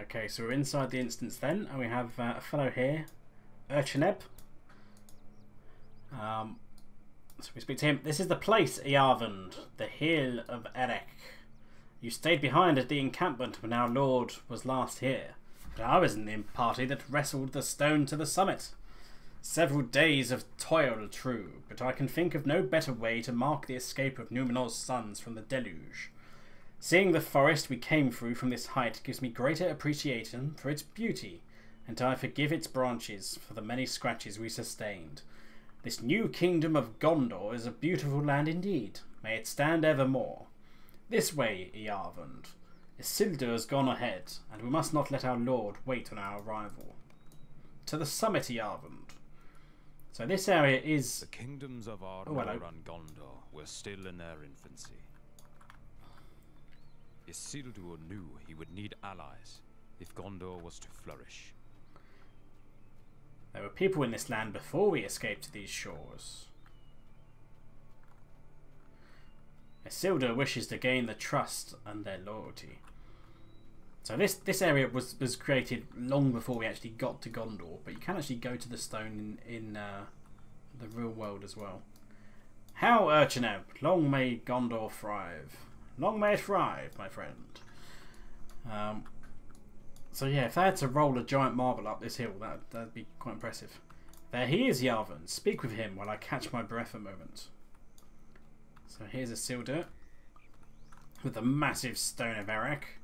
Okay, so we're inside the instance then, and we have a fellow here, Erech. So we speak to him. This is the place, Iarvand, the hill of Erech. You stayed behind at the encampment when our lord was last here, but I was in the party that wrestled the stone to the summit. Several days of toil, true, but I can think of no better way to mark the escape of Numenor's sons from the deluge. Seeing the forest we came through from this height gives me greater appreciation for its beauty, and I forgive its branches for the many scratches we sustained. This new kingdom of Gondor is a beautiful land indeed. May it stand evermore. This way, Iarvand. Isildur has gone ahead, and we must not let our lord wait on our arrival. To the summit, Iarvand. So this area is... The kingdoms of Arnor and Gondor were still in their infancy. Isildur knew he would need allies if Gondor was to flourish. There were people in this land before we escaped to these shores. Isildur wishes to gain the trust and their loyalty. So this area was created long before we actually got to Gondor, but you can actually go to the stone in the real world as well. How Erech, long may Gondor thrive. Long may it thrive, my friend. So yeah, if I had to roll a giant marble up this hill, that'd be quite impressive. There he is, Iarvand. Speak with him while I catch my breath a moment. So here's Isildur with the massive stone of Erech,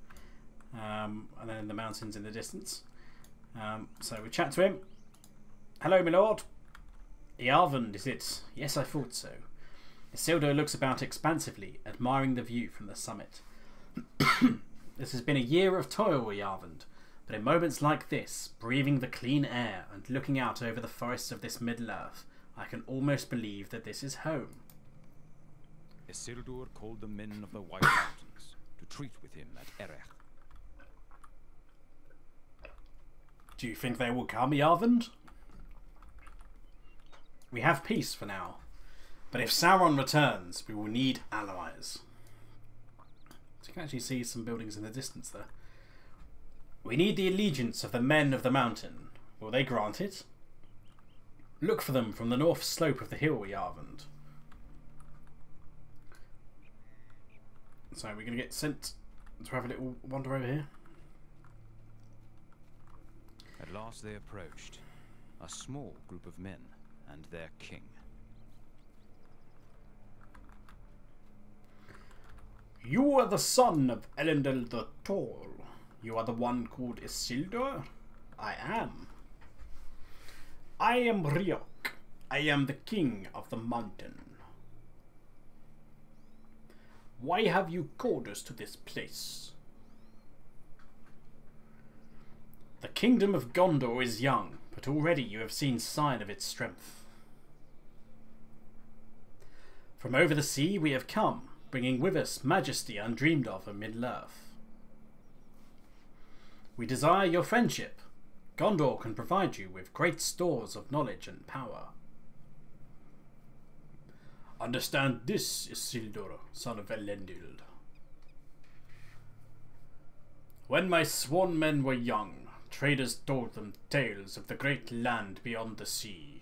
and then the mountains in the distance. So we chat to him. Hello, my lord. Iarvand, is it? Yes, I thought so. Isildur looks about expansively, admiring the view from the summit. This has been a year of toil, Iarvand, but in moments like this, breathing the clean air and looking out over the forests of this Middle-earth, I can almost believe that this is home. Isildur called the men of the White Mountains to treat with him at Erech. Do you think they will come, Iarvand? We have peace for now, but if Sauron returns, we will need allies. So you can actually see some buildings in the distance there. We need the allegiance of the men of the mountain. Will they grant it? Look for them from the north slope of the hill, Iarvand. So we're going to get sent to have a little wander over here. At last they approached, a small group of men and their king. You are the son of Elendil the Tall. You are the one called Isildur? I am. I am Riok. I am the king of the mountain. Why have you called us to this place? The kingdom of Gondor is young, but already you have seen sign of its strength. From over the sea we have come, bringing with us majesty undreamed of in Middle-earth. We desire your friendship. Gondor can provide you with great stores of knowledge and power. Understand this, Isildur, son of Elendil. When my sworn men were young, traders told them tales of the great land beyond the sea.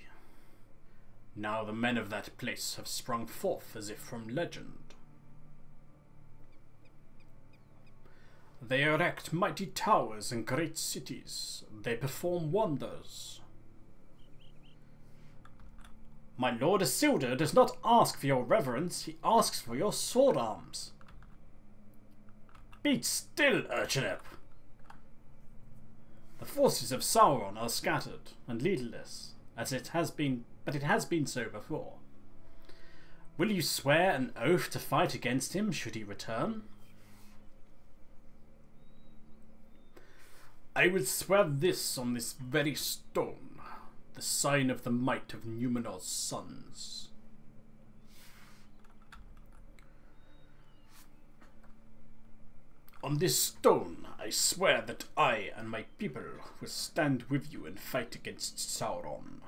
Now the men of that place have sprung forth as if from legend. They erect mighty towers and great cities. They perform wonders. My lord Isildur does not ask for your reverence, he asks for your sword arms. Be still, Erech. The forces of Sauron are scattered and leaderless, but it has been so before. Will you swear an oath to fight against him should he return? I will swear this on this very stone, the sign of the might of Numenor's sons. On this stone I swear that I and my people will stand with you and fight against Sauron,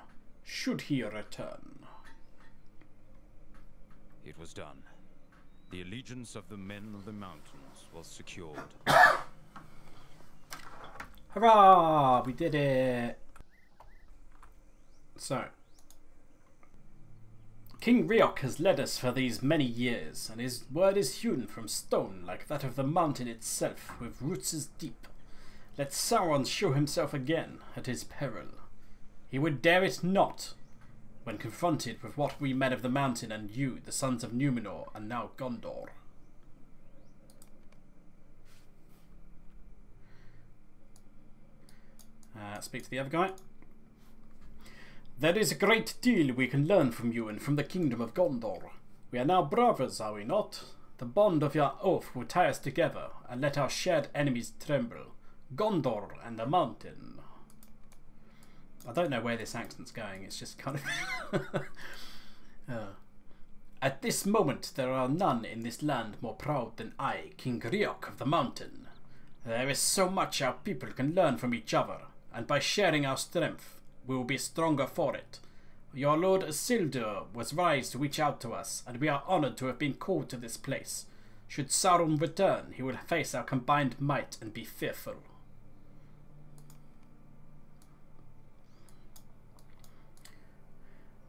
should he return. It was done. The allegiance of the men of the mountains was secured. Hurrah! We did it! So, King Erech has led us for these many years, and his word is hewn from stone like that of the mountain itself, with roots as deep. Let Sauron show himself again at his peril. He would dare it not, when confronted with what we men of the mountain and you, the sons of Numenor, and now Gondor. Speak to the other guy. There is a great deal we can learn from you and from the kingdom of Gondor. We are now brothers, are we not? The bond of your oath will tie us together and let our shared enemies tremble. Gondor and the mountain. I don't know where this accent's going, it's just kind of... At this moment there are none in this land more proud than I, King Erech of the mountain. There is so much our people can learn from each other, and by sharing our strength, we will be stronger for it. Your Lord Isildur was wise to reach out to us, and we are honoured to have been called to this place. Should Sauron return, he will face our combined might and be fearful.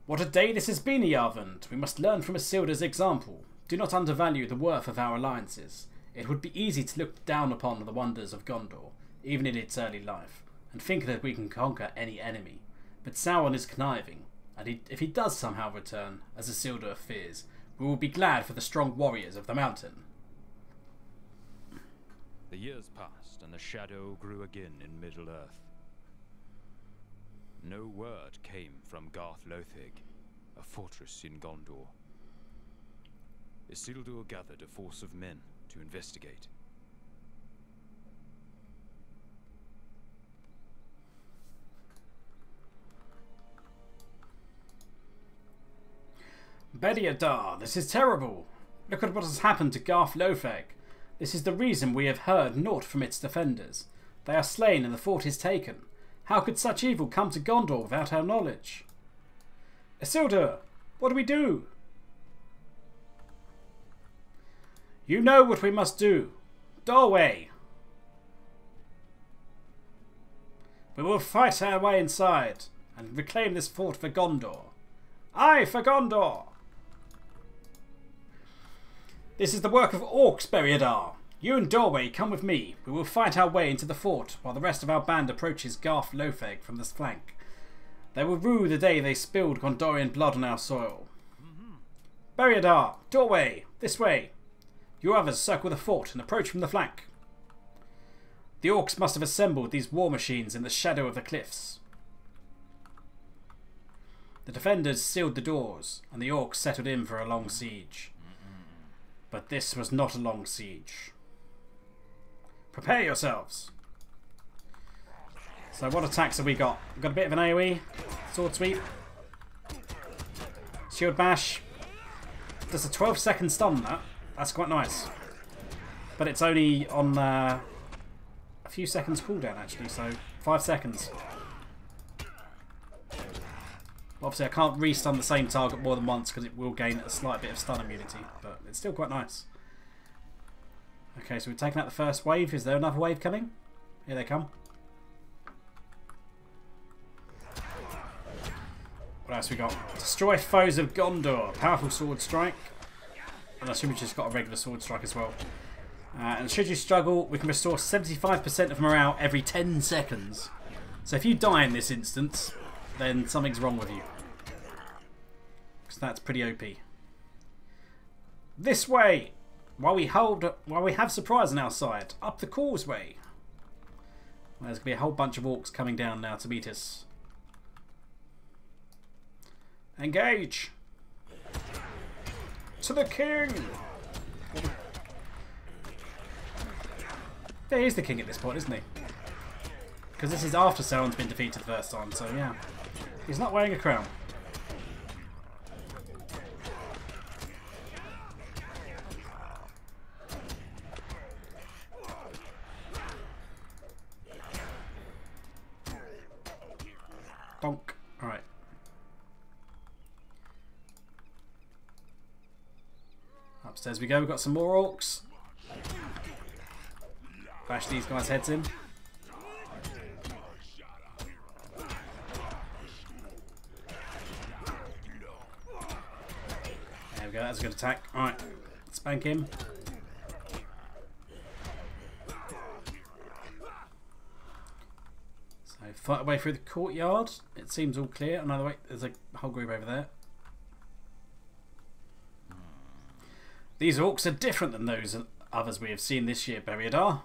What a day this has been, Iarvand. We must learn from Isildur's example. Do not undervalue the worth of our alliances. It would be easy to look down upon the wonders of Gondor, even in its early life, and think that we can conquer any enemy. But Sauron is conniving, and if he does somehow return, as Isildur fears, we will be glad for the strong warriors of the mountain. The years passed, and the shadow grew again in Middle-earth. No word came from Garth Lothig, a fortress in Gondor. Isildur gathered a force of men to investigate. Bediadar, this is terrible. Look at what has happened to Garth Lothig. This is the reason we have heard naught from its defenders. They are slain and the fort is taken. How could such evil come to Gondor without our knowledge? Isildur, what do we do? You know what we must do. Doorway. We will fight our way inside and reclaim this fort for Gondor. Aye, for Gondor! This is the work of orcs, Beriadar. You and Doorway, come with me. We will fight our way into the fort while the rest of our band approaches Garth Lothig from the flank. They will rue the day they spilled Gondorian blood on our soil. Beriadar, Doorway, this way. You others circle the fort and approach from the flank. The orcs must have assembled these war machines in the shadow of the cliffs. The defenders sealed the doors, and the orcs settled in for a long siege. But this was not a long siege. Prepare yourselves. So what attacks have we got? We've got a bit of an AoE, sword sweep, shield bash. Does a 12-second stun that. That's quite nice. But it's only on a few seconds cooldown actually, so 5 seconds. Obviously I can't re-stun the same target more than once because it will gain a slight bit of stun immunity, but it's still quite nice. Okay, so we've taken out the first wave. Is there another wave coming? Here they come. What else we got? Destroy foes of Gondor. Powerful sword strike. And I assume we just got a regular sword strike as well. And should you struggle, we can restore 75% of morale every 10 seconds. So if you die in this instance, then something's wrong with you. Because that's pretty OP. This way! While we have surprise on our side, up the causeway. Well, there's going to be a whole bunch of orcs coming down now to meet us. Engage! To the king! There is the king at this point, isn't he? Because this is after Sauron's been defeated the first time, so yeah. He's not wearing a crown. Bonk. Alright. Upstairs we go, we've got some more orcs. Bash these guys' heads in. go, that's a good attack. Alright, spank him. So fight our way through the courtyard. It seems all clear. Another way, there's a whole group over there. These orcs are different than those others we have seen this year, Beriadar.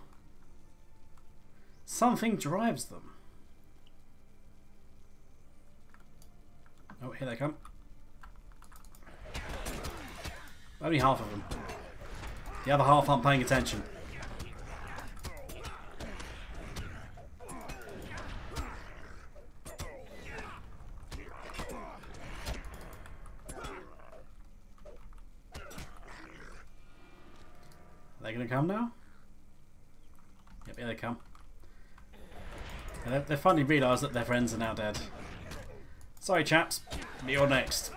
Something drives them. Oh, here they come. Only half of them. The other half aren't paying attention. Are they going to come now? Yep, here they come. They finally realised that their friends are now dead. Sorry chaps, but you're next.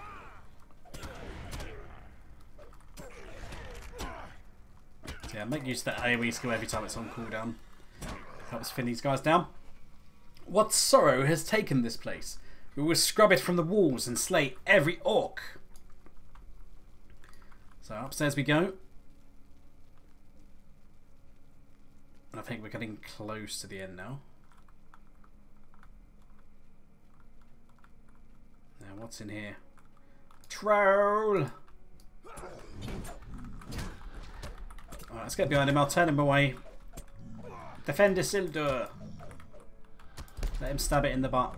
So yeah, make use of that AoE skill every time it's on cooldown. Helps thin these guys down. What sorrow has taken this place? We will scrub it from the walls and slay every orc. So upstairs we go. And I think we're getting close to the end now. Now what's in here? Troll! Alright, let's get behind him. I'll turn him away. Defend Isildur! Let him stab it in the butt.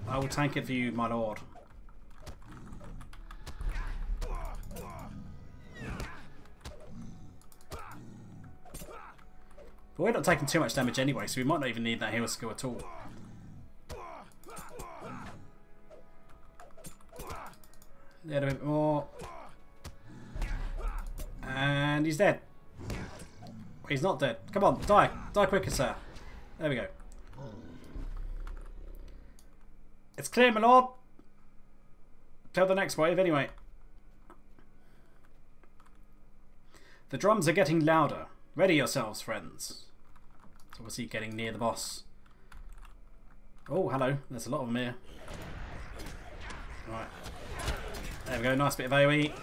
I will tank it for you, my lord. But we're not taking too much damage anyway, so we might not even need that heal skill at all. A little bit more. And he's dead. He's not dead. Come on, die. Die quicker, sir. There we go. It's clear, my lord. Till the next wave, anyway. The drums are getting louder. Ready yourselves, friends. So obviously getting near the boss. Oh, hello. There's a lot of them here. Right. There we go. Nice bit of AoE.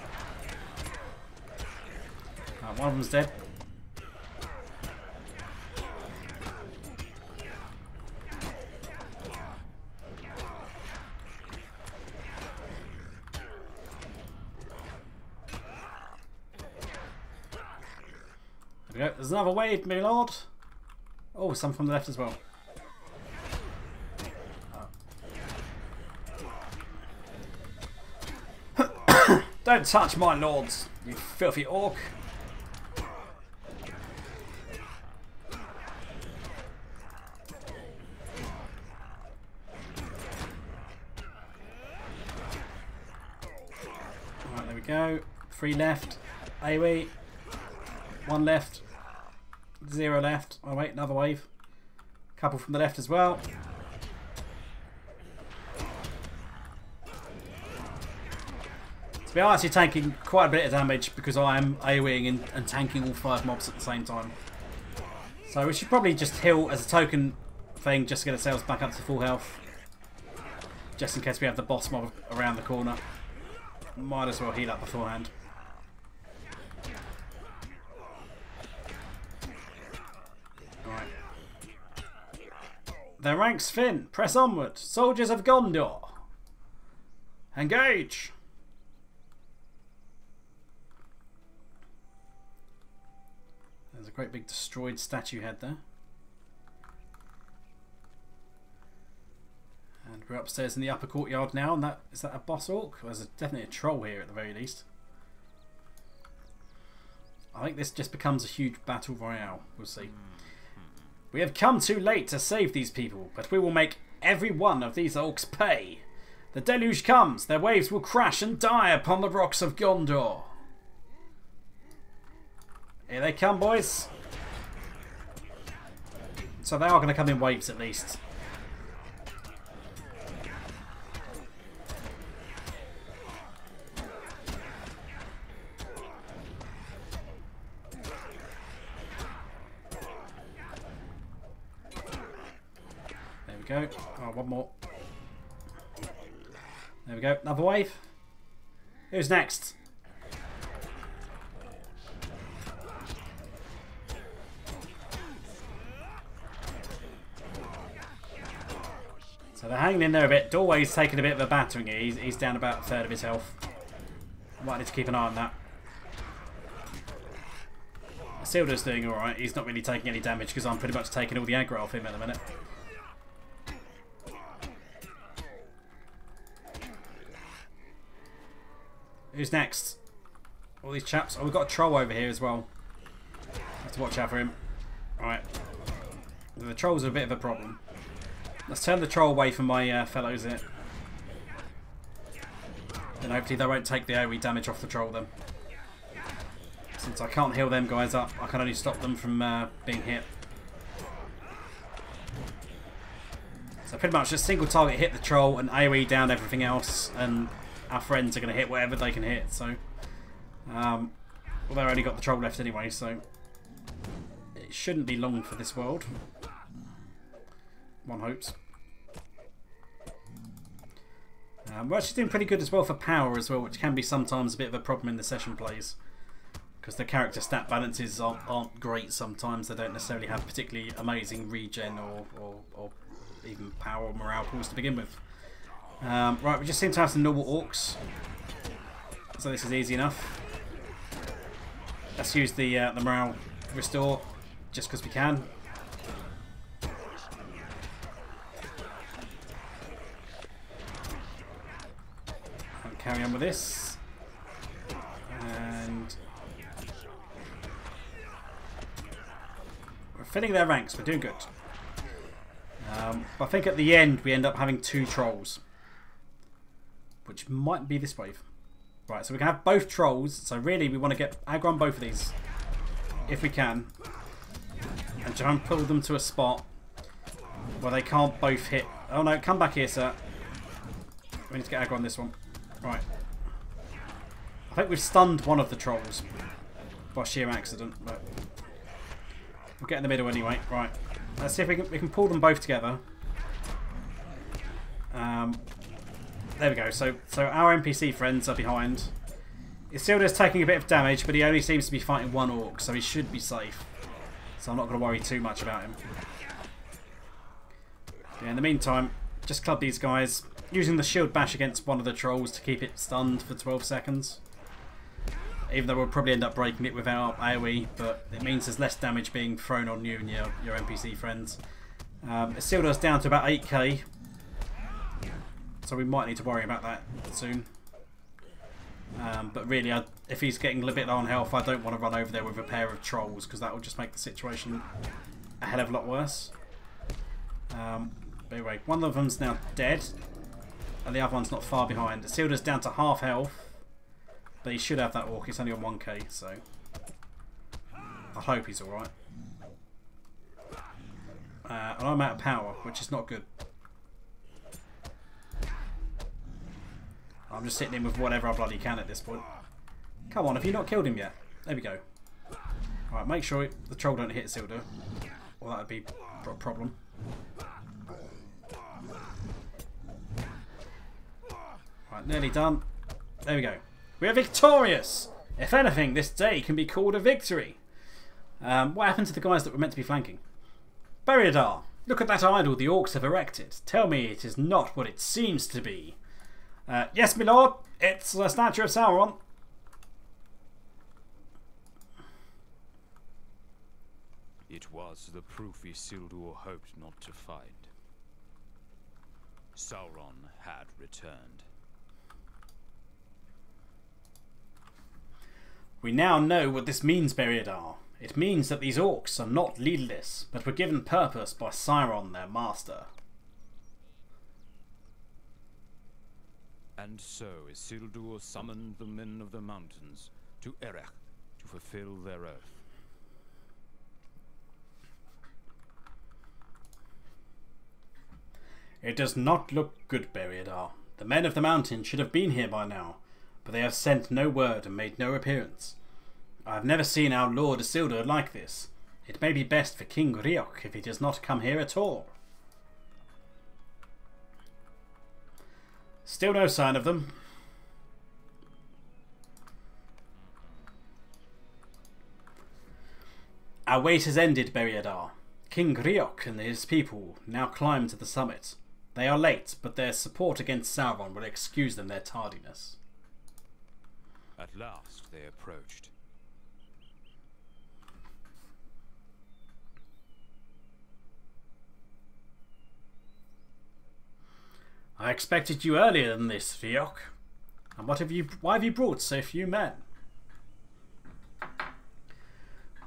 Right, one of them's dead. There we go. There's another wave, my lord. Oh, some from the left as well. Don't touch my lords, you filthy orc. Alright, there we go. 3 left. AoE. 1 left. 0 left. Oh wait, another wave. Couple from the left as well. We are actually taking quite a bit of damage because I am AoEing and tanking all 5 mobs at the same time. So we should probably just heal as a token thing just to get ourselves back up to full health. Just in case we have the boss mob around the corner. Might as well heal up beforehand. Alright. Their ranks thin. Press onward. Soldiers of Gondor. Engage! There's a great big destroyed statue head there. And we're upstairs in the upper courtyard now, and is that a boss orc? Well, there's definitely a troll here at the very least. I think this just becomes a huge battle royale. We'll see. We have come too late to save these people, but we will make every one of these orcs pay. The deluge comes, their waves will crash and die upon the rocks of Gondor. Here they come, boys. So they are going to come in waves at least. There we go. Oh, one more. There we go. Another wave. Who's next? So they're hanging in there a bit. Doorway's taking a bit of a battering here. He's down about a third of his health. Might need to keep an eye on that. Isildur's doing alright. He's not really taking any damage because I'm pretty much taking all the aggro off him at the minute. Who's next? All these chaps. Oh, we've got a troll over here as well. Have to watch out for him. Alright. The trolls are a bit of a problem. Let's turn the troll away from my fellows here. Then hopefully they won't take the AoE damage off the troll then. Since I can't heal them guys up, I can only stop them from being hit. So pretty much just single target hit the troll and AoE down everything else, and our friends are going to hit whatever they can hit. So, well, they've only got the troll left anyway, so it shouldn't be long for this world. One hopes. We're actually doing pretty good as well for power as well, which can be sometimes a bit of a problem in the session plays. Because the character stat balances aren't great sometimes. They don't necessarily have particularly amazing regen or even power or morale pools to begin with. Right, we just seem to have some normal orcs. So this is easy enough. Let's use the morale restore just because we can. And carry on with this. And we're filling their ranks. We're doing good. I think at the end we end up having 2 trolls, which might be this wave. Right, so we can have both trolls. So really we want to get aggro on both of these if we can, and try and pull them to a spot where they can't both hit. Oh no, come back here, sir. We need to get aggro on this one. Right. I think we've stunned one of the trolls by sheer accident, but we'll get in the middle anyway. Right. Let's see if we can pull them both together. There we go. So our NPC friends are behind. Isildur's taking a bit of damage, but he only seems to be fighting one orc, so he should be safe. So I'm not going to worry too much about him. Yeah, in the meantime, just club these guys, using the shield bash against one of the trolls to keep it stunned for 12 seconds. Even though we'll probably end up breaking it with our AoE, but it means there's less damage being thrown on you and your NPC friends. Isildur's down to about 8k, so we might need to worry about that soon. But really, if he's getting a bit low on health, I don't want to run over there with a pair of trolls, because that will just make the situation a hell of a lot worse. But anyway, one of them's now dead, and the other one's not far behind. Isildur's down to half health. But he should have that orc. It's only on 1k, so I hope he's alright. And I'm out of power, which is not good. I'm just sitting in with whatever I bloody can at this point. Come on, have you not killed him yet? There we go. Alright, make sure the troll don't hit Isildur, or that would be a problem. Right, nearly done. There we go. We are victorious! If anything, this day can be called a victory. What happened to the guys that were meant to be flanking? Beriadar, look at that idol the orcs have erected. Tell me it is not what it seems to be. Yes, my lord. It's a statue of Sauron. It was the proof Isildur hoped not to find. Sauron had returned. We now know what this means, Beriadar. It means that these orcs are not leaderless, but were given purpose by Sauron, their master. And so Isildur summoned the men of the mountains to Erech to fulfill their oath. It does not look good, Beriadar. The men of the mountain should have been here by now, but they have sent no word and made no appearance. I have never seen our Lord Isildur like this. It may be best for King Erech if he does not come here at all. Still no sign of them. Our wait has ended, Beriadar. King Erech and his people now climb to the summit. They are late, but their support against Sauron will excuse them their tardiness. At last they approached. I expected you earlier than this, Erech. And why have you brought so few men?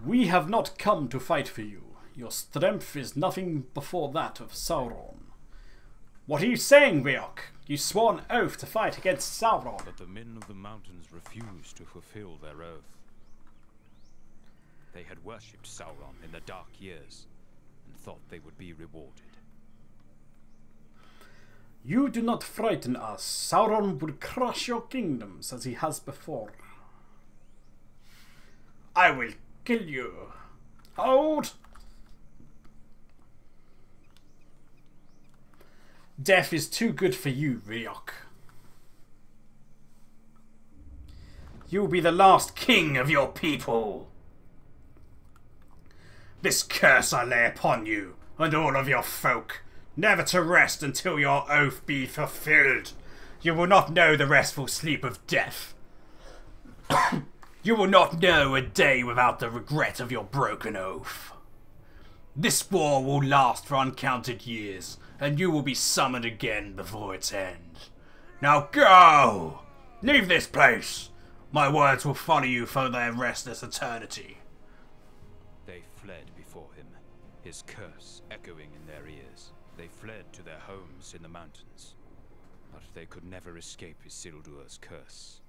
We have not come to fight for you. Your strength is nothing before that of Sauron. What are you saying, Erech? You swore an oath to fight against Sauron. But the men of the mountains refused to fulfill their oath. They had worshipped Sauron in the dark years and thought they would be rewarded. You do not frighten us. Sauron will crush your kingdoms as he has before. I will kill you. Hold! Death is too good for you, Erech. You will be the last king of your people. This curse I lay upon you and all of your folk, never to rest until your oath be fulfilled. You will not know the restful sleep of death. You will not know a day without the regret of your broken oath. This war will last for uncounted years, and you will be summoned again before its end. Now go! Leave this place! My words will follow you for their restless eternity. They fled before him, his curse echoing in their ears. They fled to their homes in the mountains, but they could never escape Isildur's curse.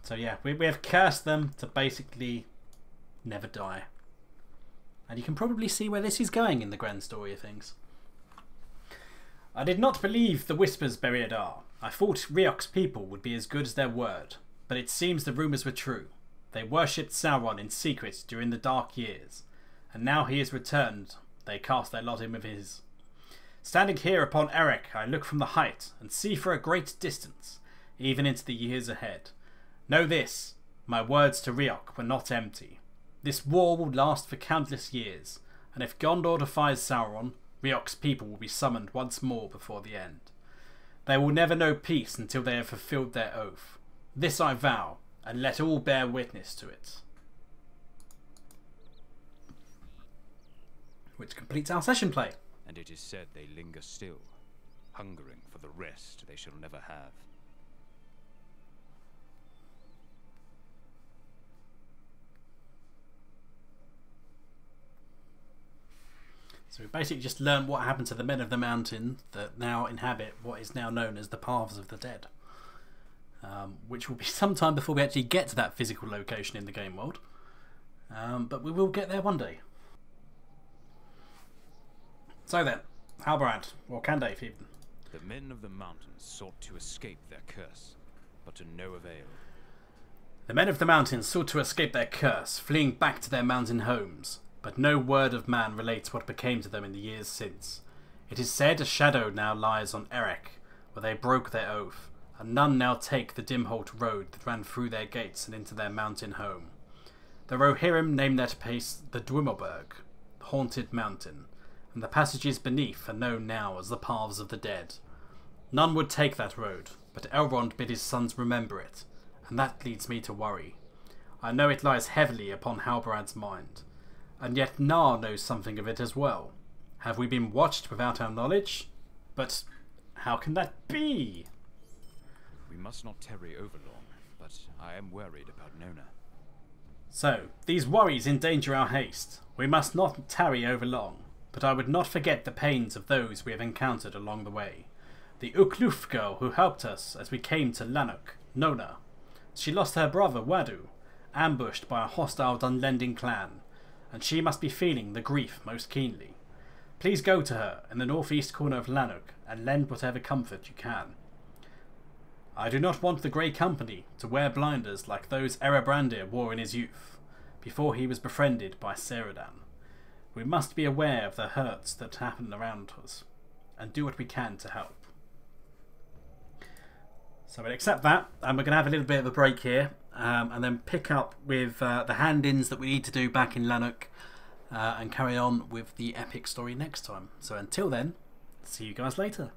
So yeah, we have cursed them to basically never die. And you can probably see where this is going in the grand story of things. I did not believe the whispers buried are. I thought Erech's people would be as good as their word, but it seems the rumours were true. They worshipped Sauron in secret during the dark years, and now he is returned, they cast their lot in with his. Standing here upon Erech, I look from the height and see for a great distance, even into the years ahead. Know this, my words to Erech were not empty. This war will last for countless years, and if Gondor defies Sauron, Erech's people will be summoned once more before the end. They will never know peace until they have fulfilled their oath. This I vow, and let all bear witness to it. Which completes our session play. And it is said they linger still, hungering for the rest they shall never have. So we basically just learned what happened to the men of the mountain that now inhabit what is now known as the Paths of the Dead. Which will be sometime before we actually get to that physical location in the game world. But we will get there one day. So then, Halbrand, or Candave even. The men of the mountains sought to escape their curse, but to no avail. The men of the mountains sought to escape their curse, fleeing back to their mountain homes. But no word of man relates what became to them in the years since. It is said a shadow now lies on Erech, where they broke their oath, and none now take the Dimholt road that ran through their gates and into their mountain home. The Rohirrim named that place the Dwimmelberg, the haunted mountain, and the passages beneath are known now as the Paths of the Dead. None would take that road, but Elrond bid his sons remember it, and that leads me to worry. I know it lies heavily upon Halbrand's mind. And yet Nar knows something of it as well. Have we been watched without our knowledge? But how can that be? We must not tarry overlong, but I am worried about Nona. So, these worries endanger our haste. We must not tarry overlong, but I would not forget the pains of those we have encountered along the way. The Ukluf girl who helped us as we came to Lanark, Nona. She lost her brother Wadu, ambushed by a hostile Dunlending clan, and she must be feeling the grief most keenly. Please go to her in the northeast corner of Lanark and lend whatever comfort you can. I do not want the Grey Company to wear blinders like those Erebrandir wore in his youth, before he was befriended by Ceradan. We must be aware of the hurts that happen around us, and do what we can to help. So we'll accept that, and we're going to have a little bit of a break here, and then pick up with the hand-ins that we need to do back in Lanark, and carry on with the epic story next time. So until then, see you guys later.